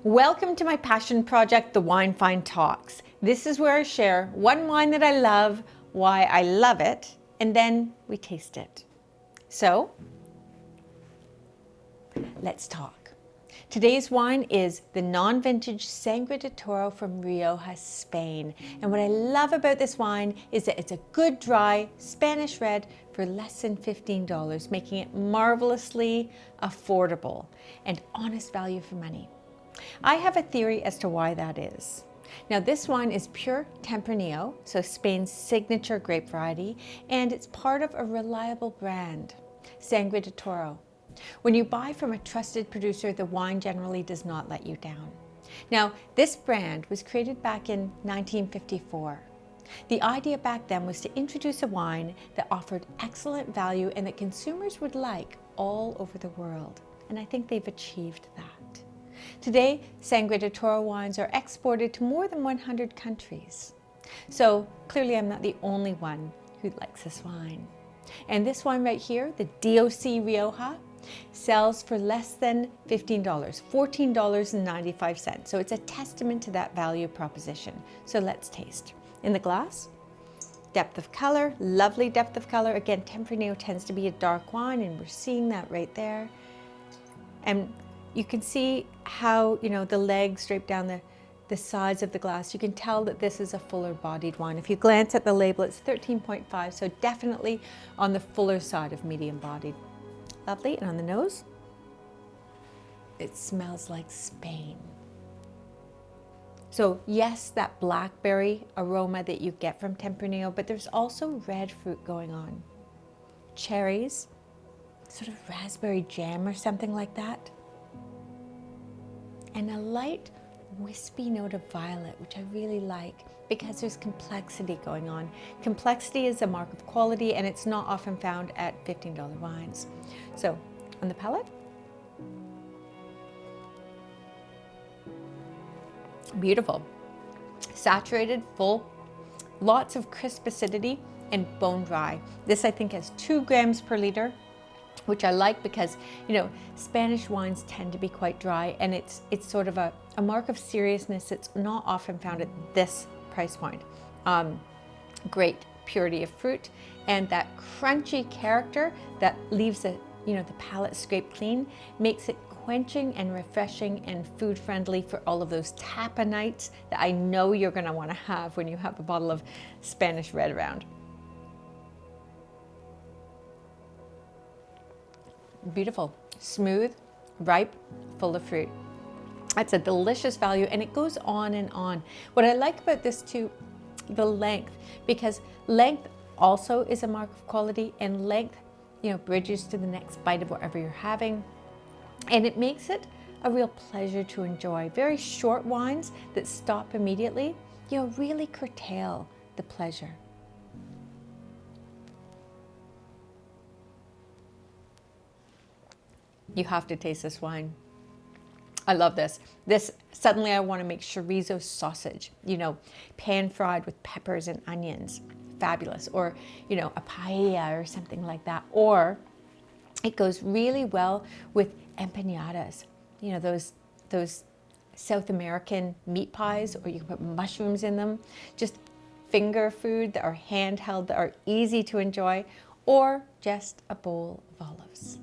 Welcome to my passion project, the Wine Find Talks. This is where I share one wine that I love, why I love it, and then we taste it. So, let's talk. Today's wine is the non-vintage Sangre de Toro from Rioja, Spain. And what I love about this wine is that it's a good dry Spanish red for less than $15, making it marvelously affordable and honest value for money. I have a theory as to why that is. Now, this wine is pure Tempranillo, so Spain's signature grape variety, and it's part of a reliable brand, Sangre de Toro. When you buy from a trusted producer, the wine generally does not let you down. Now, this brand was created back in 1954. The idea back then was to introduce a wine that offered excellent value and that consumers would like all over the world. And I think they've achieved that. Today, Sangre de Toro wines are exported to more than 100 countries. So clearly I'm not the only one who likes this wine. And this wine right here, the DOC Rioja, sells for less than $15, $14.95. So it's a testament to that value proposition. So let's taste. In the glass, depth of color, lovely depth of color. Again, Tempranillo tends to be a dark wine, and we're seeing that right there. And you can see how, the legs drape down the sides of the glass. You can tell that this is a fuller bodied wine. If you glance at the label, it's 13.5, so definitely on the fuller side of medium bodied. Lovely. And on the nose, it smells like Spain. So yes, that blackberry aroma that you get from Tempranillo, but there's also red fruit going on. Cherries, sort of raspberry jam or something like that. And a light wispy note of violet, which I really like because there's complexity going on. Complexity is a mark of quality, and it's not often found at $15 wines. So on the palate, beautiful, saturated, full, lots of crisp acidity and bone dry. This I think has 2 grams per liter, which I like because, Spanish wines tend to be quite dry, and it's sort of a mark of seriousness that's not often found at this price point. Great purity of fruit, and that crunchy character that leaves the palate scraped clean makes it quenching and refreshing and food friendly for all of those tapa nights that I know you're going to want to have when you have a bottle of Spanish red around. Beautiful, smooth, ripe, full of fruit. That's a delicious value, and it goes on and on. What I like about this too, the length, because length also is a mark of quality, and length, bridges to the next bite of whatever you're having. And it makes it a real pleasure to enjoy. Very short wines that stop immediately, really curtail the pleasure. You have to taste this wine. I love this. Suddenly I want to make chorizo sausage, pan fried with peppers and onions. Fabulous. Or, a paella or something like that. Or it goes really well with empanadas, those South American meat pies, or you can put mushrooms in them. Just finger food that are handheld, that are easy to enjoy, or just a bowl of olives.